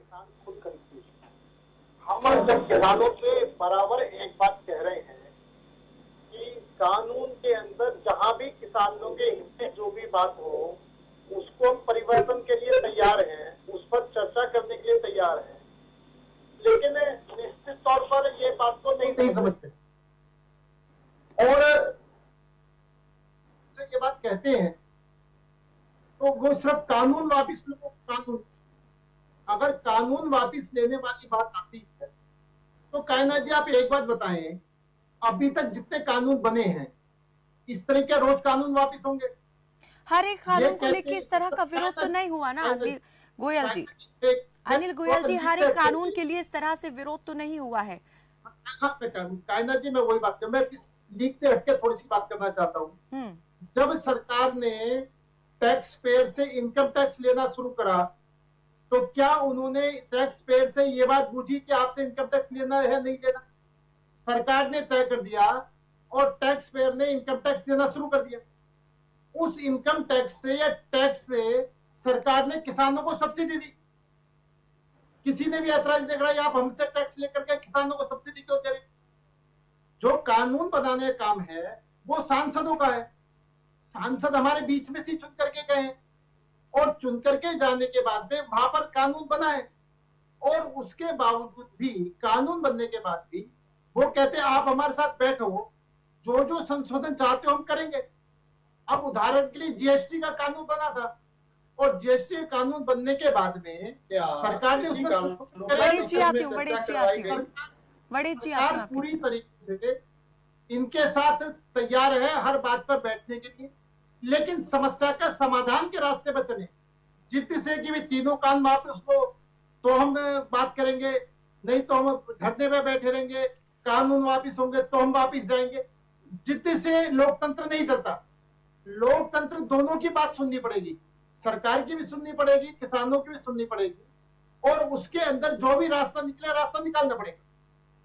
किसान खुद खरीदते हैं। हम जब किसानों से बराबर एक बात कह रहे हैं कि कानून के अंदर जहां भी किसानों के हित में जो भी बात हो उसको हम परिवर्तन के लिए तैयार हैं, उस पर चर्चा करने के लिए तैयार हैं, लेकिन निश्चित तौर पर ये बात को नहीं समझते और ये बात कहते हैं तो वो सिर्फ कानून वापिस लो, कानून। अगर कानून वापिस लेने वाली बात आती है तो कायनात जी आप एक बात बताएं, अभी तक जितने कानून बने हैं इस तरह के रोज कानून वापिस होंगे? हर एक कानून को लेकर इस तरह का विरोध तो नहीं हुआ ना अनिल गोयल जी। अनिल गोयल जी, हर एक कानून के लिए इस तरह से विरोध तो नहीं हुआ है। कायनात जी मैं वही बात कर, मैं इस लीक से हटके थोड़ी सी बात करना चाहता हूँ। जब सरकार ने टैक्स पेयर से इनकम टैक्स लेना शुरू करा तो क्या उन्होंने टैक्स पेयर से ये बात पूछी कि आपसे इनकम टैक्स लेना है नहीं लेना? सरकार ने तय कर दिया और टैक्स पेयर ने इनकम टैक्स देना शुरू कर दिया। उस इनकम टैक्स से या टैक्स से सरकार ने किसानों को सब्सिडी दी। किसी ने भी ऐतराज देख रहा है आप हमसे टैक्स लेकर के किसानों को सब्सिडी क्यों दे रहे? जो कानून बनाने का काम है वो सांसदों का है। सांसद हमारे बीच में से चुन करके गए और चुन करके जाने के बाद में वहां पर कानून बना है और उसके बावजूद भी, कानून बनने के बाद भी वो कहते हैं आप हमारे साथ बैठो, जो जो संशोधन चाहते हो हम करेंगे। अब उदाहरण के लिए जीएसटी का कानून बना था और जीएसटी कानून बनने के बाद में सरकार ने उसमें पूरी तरीके से इनके साथ तैयार है हर बात पर बैठने के लिए, लेकिन समस्या का समाधान के रास्ते पर चले। जितने से कि भी तीनों कान वापस लो तो हम बात करेंगे, नहीं तो हम धरने में बैठे रहेंगे, कानून वापिस होंगे तो हम वापिस जाएंगे। जितने से लोकतंत्र नहीं चलता। लोकतंत्र दोनों की बात सुननी पड़ेगी, सरकार की भी सुननी पड़ेगी, किसानों की भी सुननी पड़ेगी और उसके अंदर जो भी रास्ता निकले रास्ता निकालना पड़ेगा।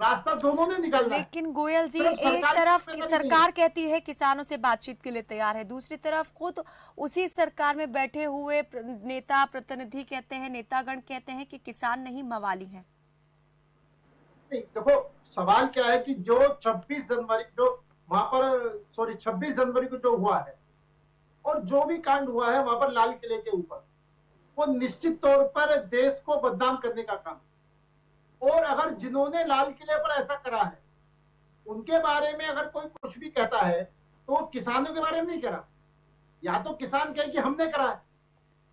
रास्ता दोनों ने निकालना। लेकिन गोयल जी, एक तरफ सरकार कहती है किसानों से बातचीत के लिए तैयार है, दूसरी तरफ खुद उसी सरकार में बैठे हुए नेता प्रतिनिधि कहते हैं, नेतागण कहते हैं कि किसान नहीं मवाली हैं। देखो सवाल क्या है कि जो 26 जनवरी जो वहां पर 26 जनवरी को जो हुआ है और जो भी कांड हुआ है वहां पर लाल किले के ऊपर, वो निश्चित तौर पर देश को बदनाम करने का काम। और अगर जिन्होंने लाल किले पर ऐसा करा है उनके बारे में अगर कोई कुछ भी कहता है तो किसानों के बारे में नहीं करा, या तो किसान कहे कि हमने करा है।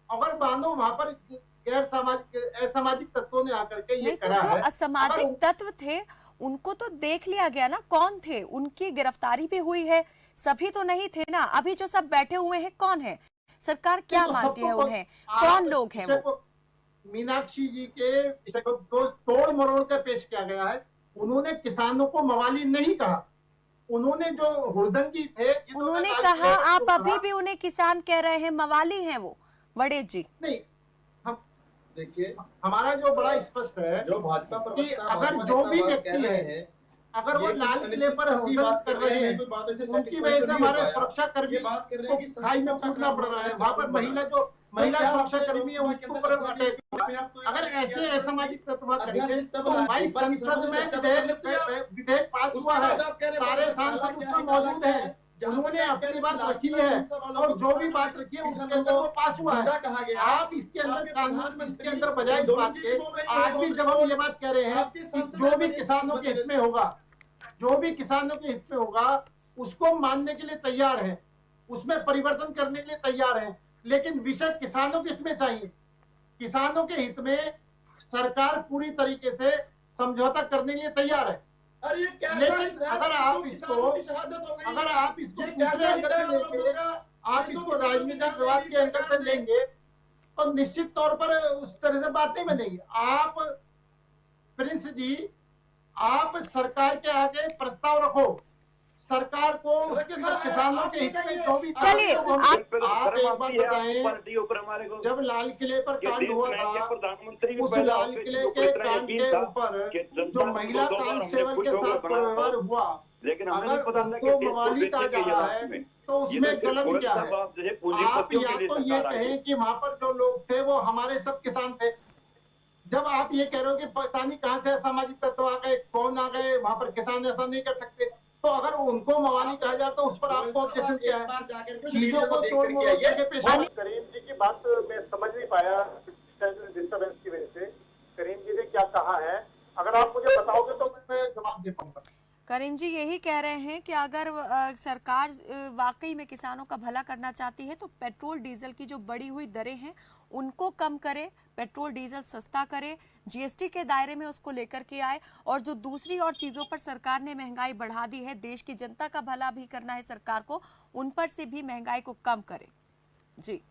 अगर मानो वहां पर गैर सामाजिक असामाजिक तत्वों ने आकर के ये करा तो है, जो असामाजिक तत्व थे उनको तो देख लिया गया ना, कौन थे, उनकी गिरफ्तारी भी हुई है, सभी तो नहीं थे ना। अभी जो सब बैठे हुए हैं कौन है, सरकार क्या मानती है उन्हें, कौन लोग हैं वो? मीनाक्षी जी के विषय को तोड़ मरोड़ कर पेश किया गया है। उन्होंने किसानों को मवाली नहीं कहा, उन्होंने जो हुड़दंगी थे उन्होंने कहा, आप अभी भी उन्हें किसान कह रहे हैं, मवाली हैं वो वड़े जी। नहीं, हम देखिए हमारा जो बड़ा स्पष्ट है जो भाजपा कि अगर जो भी व्यक्ति है अगर वो लाल किले पर बात कर रहे हैं उनकी वजह से हमारे सुरक्षा कर्मी को खाई में कूदना पड़ रहा है। वहां पर महिला सुरक्षा कर्मी है उनके ऊपर अटैक। अगर ऐसे असामाजिक तत्व करेंगे तो भाई संसद में विधेयक पास हुआ है, सारे सांसद उसमें मौजूद हैं, उन्होंने अपनी बात रखी है और जो भी बात रखी है उसके अंदर वो पास हुआ है। आप इसके अंदर कानून इसके अंदर बजाय इस बात के आज भी जब हम ये बात कह रहे हैं कि जो भी किसानों के हित में होगा, जो भी किसानों के हित में होगा उसको मानने के लिए तैयार है, उसमें परिवर्तन करने के लिए तैयार है, लेकिन विषय किसानों के हित में चाहिए। किसानों के हित में सरकार पूरी तरीके से समझौता करने के लिए तैयार है। लेकिन अगर आप इसको दूसरे एंगल से लेंगे, आप इसको राजनीतिक विवाद के एंगल से लेंगे तो निश्चित तौर पर उस तरह से बात नहीं बनेगी। आप प्रिंस जी, आप सरकार के आगे प्रस्ताव रखो, सरकार को उसके अंदर किसानों के हित में जो भी। चलिए आप एक बात बताएं, जब लाल किले पर कांड हुआ था उस लाल किले के कांड के ऊपर जो महिला कांस्टेबल के साथ व्यवहार हुआ, अगर उनको मवाली कहा जा रहा है तो उसमें गलत क्या है? आप या तो ये कहें कि वहां पर जो लोग थे वो हमारे सब किसान थे, जब आप ये कह रहे हो कि पता नहीं कहां से असामाजिक तत्व आ गए, कौन आ गए, वहां पर किसान ऐसा नहीं कर सकते, तो अगर उनको मवाली कहा जाए तो उस पर आपको ऑब्जेक्शन क्या है? चीजों को तोड़ मोड़ करके पेश। करीम जी की बात मैं समझ नहीं पाया डिस्टर्बेंस की वजह से। करीम जी ने क्या कहा है, अगर आप मुझे बताओगे तो मैं जवाब दे पाऊंगा। करीम जी यही कह रहे हैं कि अगर सरकार वाकई में किसानों का भला करना चाहती है तो पेट्रोल डीजल की जो बढ़ी हुई दरें हैं उनको कम करे, पेट्रोल डीजल सस्ता करे, जीएसटी के दायरे में उसको लेकर के आए, और जो दूसरी और चीजों पर सरकार ने महंगाई बढ़ा दी है, देश की जनता का भला भी करना है सरकार को, उन पर से भी महंगाई को कम करे। जी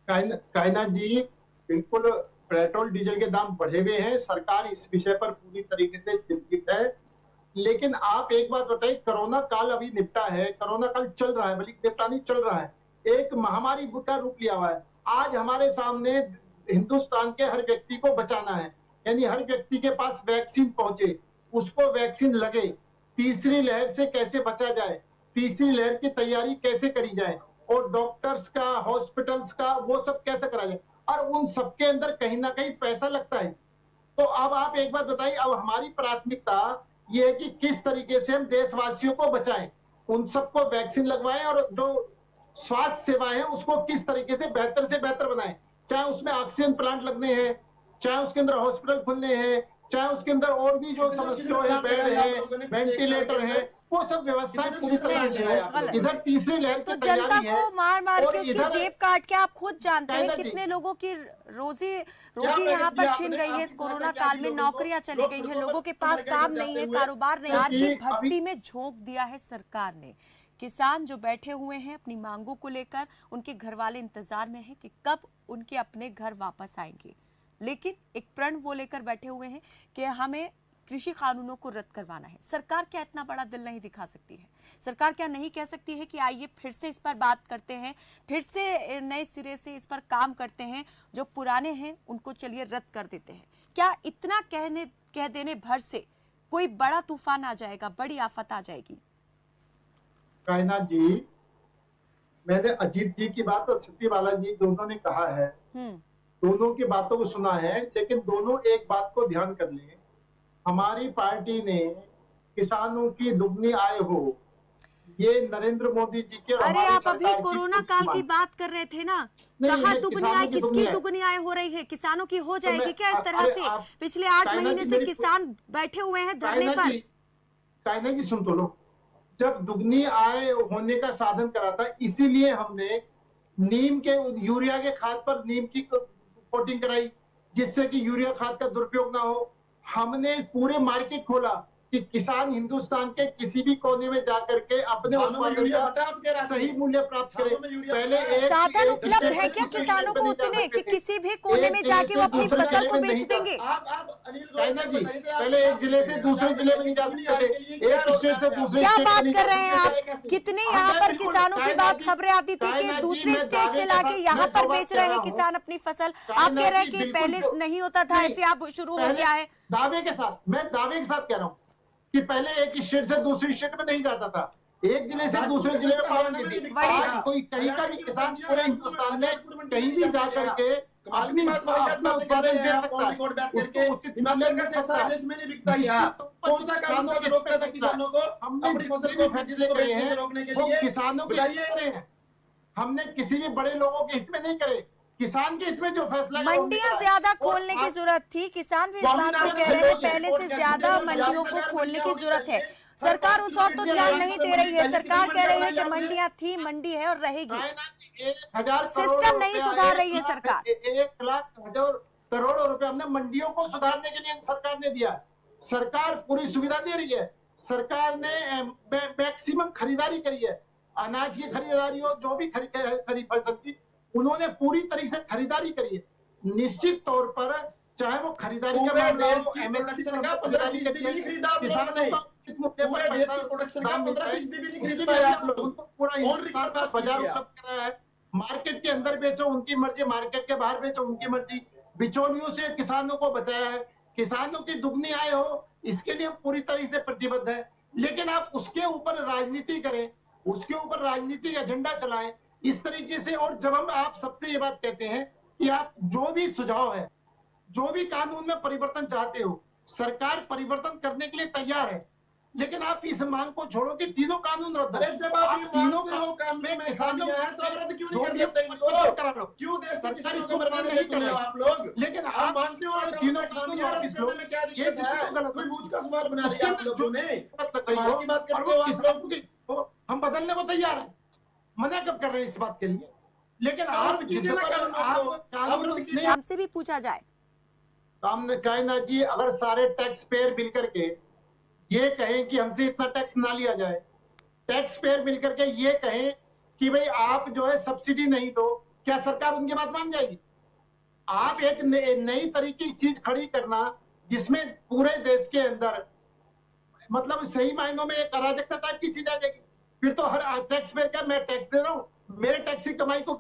कायनात जी, बिल्कुल पेट्रोल डीजल के दाम बढ़े हुए हैं, सरकार इस विषय पर पूरी तरीके से चिंतित है। लेकिन आप एक बात बताइए, कोरोना काल अभी निपटा है, कोरोना काल चल रहा है, बल्कि निपटा नहीं चल रहा है, एक महामारी का रूप लिया हुआ है। आज हमारे सामने हिंदुस्तान के हर व्यक्ति को बचाना है, यानी हर व्यक्ति के पास वैक्सीन पहुंचे, उसको वैक्सीन लगे, तीसरी लहर से कैसे बचा जाए, तीसरी लहर की तैयारी कैसे करी जाए, और डॉक्टर्स का, हॉस्पिटल्स का, वो सब कैसे करा जाए, और उन सबके अंदर कहीं ना कहीं पैसा लगता है। तो अब आप एक बात बताइए, अब हमारी प्राथमिकता ये है कि किस तरीके से हम देशवासियों को बचाएं, उन सबको वैक्सीन लगवाएं, और जो स्वास्थ्य सेवाएं हैं उसको किस तरीके से बेहतर बनाएं, चाहे उसमें ऑक्सीजन प्लांट लगने हैं, चाहे उसके अंदर हॉस्पिटल खुलने हैं, चाहे उसके अंदर और भी जो समस्या है, बेड है, वेंटिलेटर है, वो सब व्यवस्था पूरी तरह से है। इधर तीसरी लहर तो जनता को मार के उसकी जेब काट के, आप खुद जानते हैं कितने लोगों की रोटी यहाँ पर छिन गई है इस कोरोना काल में, नौकरियां चली गई है, लोगों के पास काम नहीं है, कारोबार नहीं, सरकार की भट्टी में झोंक दिया है सरकार ने। किसान जो बैठे हुए हैं अपनी मांगों को लेकर, उनके घर वाले इंतजार में हैं कि कब उनके अपने घर वापस आएंगे, लेकिन एक प्रण वो लेकर बैठे हुए हैं कि हमें कृषि कानूनों को रद्द करवाना है। सरकार क्या इतना बड़ा दिल नहीं दिखा सकती है? सरकार क्या नहीं कह सकती है कि आइए फिर से इस पर बात करते हैं, फिर से नए सिरे से इस पर काम करते हैं, जो पुराने हैं उनको चलिए रद्द कर देते हैं? क्या इतना कह देने भर से कोई बड़ा तूफान आ जाएगा, बड़ी आफत आ जाएगी? कायनात जी, मैंने अजीत जी की बात और सत्यवाला जी दोनों ने कहा है, दोनों की बातों को सुना है, लेकिन दोनों एक बात को ध्यान कर लें, हमारी पार्टी ने किसानों की दुगनी आय हो, ये नरेंद्र मोदी जी के, अरे आप अभी कोरोना काल की बात कर रहे थे ना, कहा दुगनी आय, किसकी दुगनी आय हो रही है? किसानों की हो जाएगी क्या इस तरह से? पिछले 8 महीने से किसान बैठे हुए हैं धरने पर। कायनात जी सुन तो लो, जब दुगनी आय होने का साधन करा था, इसीलिए हमने नीम के, यूरिया के खाद पर नीम की कोटिंग कराई, जिससे कि यूरिया खाद का दुरुपयोग ना हो। हमने पूरे मार्केट खोला कि किसान हिंदुस्तान के किसी भी कोने में जाकर के अपने उत्पादन का सही मूल्य प्राप्त करें। पहले साधन उपलब्ध है क्या किसानों को उतने कि किसी भी कोने में जाके वो अपनी फसल को बेच देंगे? पहले एक जिले से दूसरे जिले में नहीं जा सकते थे, एक स्टेट से दूसरे। क्या बात कर रहे हैं आप? कितने यहाँ पर किसानों की बात खबरें आती थी कि दूसरे स्टेट से लाके यहाँ पर बेच रहे हैं किसान अपनी फसल। आप कह रहे हैं कि पहले नहीं होता था, ऐसे आप शुरू हो गया है? दावे के साथ, मैं दावे के साथ कह रहा हूँ कि पहले एक स्टेट से दूसरी स्टेट में नहीं जाता था, एक जिले से दूसरे जिले में पालन की थी। आज कोई कहीं का भी किसान पूरे हिंदुस्तान में कहीं भी जाकर के अपना उत्पादन दे सकता है, उसको उचित मूल्य मिल सकता है। कौन सा कानून रोकता था किसानों को? हमने अपनी फसल को फैसले करे हैं वो किसानों के हित में करे हैं, हमने किसी भी बड़े लोगों के हित में नहीं करे, किसान के हित में जो फैसला। मंडियां ज्यादा खोलने की जरूरत थी, किसान भी इस बात को कह रहे हैं पहले से ज्यादा मंडियों को खोलने की जरूरत है। सरकार उस और तो ध्यान नहीं दे रही है, सरकार कह रही है कि मंडियां थी, मंडी है और रहेगी, सिस्टम नहीं सुधार रही है सरकार। 1,00,000 करोड़ रुपए हमने मंडियों को सुधारने के लिए सरकार ने दिया। सरकार पूरी सुविधा दे रही है, सरकार ने मैक्सिमम खरीदारी करी है, अनाज की खरीदारी हो, जो भी खरीद फसल की, उन्होंने पूरी तरीके से खरीदारी करी है। निश्चित तौर पर चाहे वो खरीदारी का मामला हो, एमएसपी का खरीदारी करती है, किसानों का उचित मुद्दे पर पैसा दाम मिलता है, इसलिए पूरा हिंदुस्तान बाजार उपलब्ध कराया है। मार्केट के अंदर बेचो उनकी मर्जी, मार्केट के बाहर बेचो उनकी मर्जी, बिचौलियों से किसानों को बचाया है। किसानों की दुगनी आय हो, इसके लिए हम पूरी तरह से प्रतिबद्ध है। लेकिन आप उसके ऊपर राजनीति करें, उसके ऊपर राजनीतिक एजेंडा चलाएं इस तरीके से। और जब हम आप सबसे ये बात कहते हैं कि आप जो भी सुझाव है, जो भी कानून में परिवर्तन चाहते हो, सरकार परिवर्तन करने के लिए तैयार है, लेकिन आप इस मांग को छोड़ो कि तीनों कानून रद्द। अरे जब आप तीनों कानून में किसानों है तो अब रद्द क्यों नहीं कर देते इनको? क्यों देश के किसानों को बर्बाद नहीं कर रहे हो आप लोग? लेकिन आप मानते हो तीनों कानून रद्द करने में क्या दिक्कत है? कोई बूझ का सवाल बना लिया आप लोगों ने। कमाल की बात करते हो आप लोग। हम बदलने को तैयार है, मना कब कर रहे हैं इस बात के लिए? लेकिन आप हमसे भी पूछा जाए, हमने कहा ना जी, अगर सारे टैक्स पेयर मिल करके ये कहें कि हमसे इतना टैक्स ना लिया जाए, टैक्स पेयर मिलकर के ये कहें कि भाई आप जो है सब्सिडी नहीं दो, क्या सरकार उनकी बात मान जाएगी? आप एक नई तरीके की चीज खड़ी करना जिसमें पूरे देश के अंदर मतलब सही मायनों में एक अराजकता टाइप की चीज आ जाएगी। फिर तो हर टैक्स पेयर का मैं टैक्स दे रहा हूँ, मेरे टैक्स की कमाई को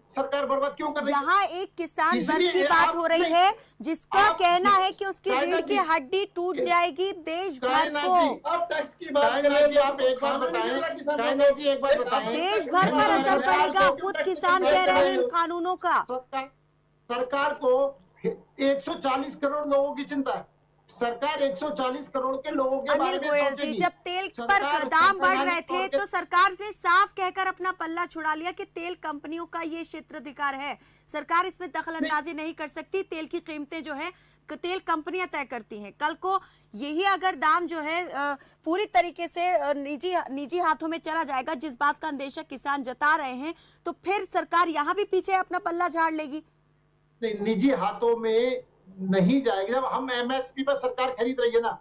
सरकार बर्बाद क्यों कर रही है? यहाँ एक किसान वर्ग की बात हो रही है जिसका कहना है कि उसकी रीढ़ की हड्डी टूट जाएगी देश भर को। अब टैक्स की बात करें, आप एक बार बताएं, देश भर पर असर पड़ेगा, खुद किसान कह रहे हैं इन कानूनों का। सरकार को 140 करोड़ लोगों की चिंता है, सरकार 140 करोड़ के लोगों के बारे में गोयल जी, जब तेल पर दाम बढ़ रहे थे तो सरकार ने साफ कहकर अपना पल्ला छुड़ा लिया कि तेल कंपनियों का ये क्षेत्राधिकार है, सरकार इसमें दखल अंदाजी नहीं कर सकती। तेल की कीमतें जो है तेल कंपनियां तय करती हैं। कल को यही अगर दाम जो है पूरी तरीके से निजी हाथों में चला जाएगा, जिस बात का अंदेशा किसान जता रहे हैं, तो फिर सरकार यहाँ भी पीछे अपना पल्ला झाड़ लेगी। नहीं, निजी हाथों में नहीं जाएगा। जब हम एमएसपी पर सरकार खरीद रही है ना,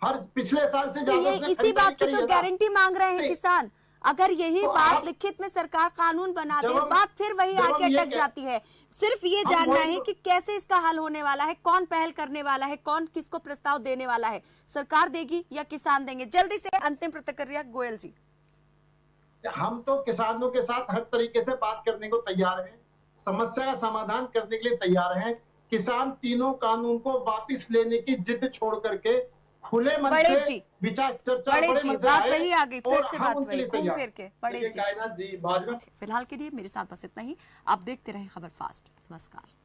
हर पिछले साल से ज्यादा तो इसी बात की तो गारंटी मांग रहे हैं किसान। अगर यही बात लिखित में सरकार कानून बना दे, बात फिर वही आके अटक जाती है। सिर्फ ये जानना है कि कैसे इसका हल होने वाला है, कौन पहल करने वाला है, कौन किसको प्रस्ताव देने वाला है, सरकार देगी या किसान देंगे? जल्दी से अंतिम प्रतिक्रिया गोयल जी। हम तो किसानों के साथ हर तरीके से बात करने को तैयार हैं, समस्या का समाधान करने के लिए तैयार हैं। किसान तीनों कानून को वापस लेने की जिद छोड़ करके खुले मन से विचार चर्चा बात वही आ गई, फिर से बात वही घूम फिर के। कायनात जी, भाजपा फिलहाल के लिए मेरे साथ बस इतना ही। आप देखते रहें खबर फास्ट। नमस्कार।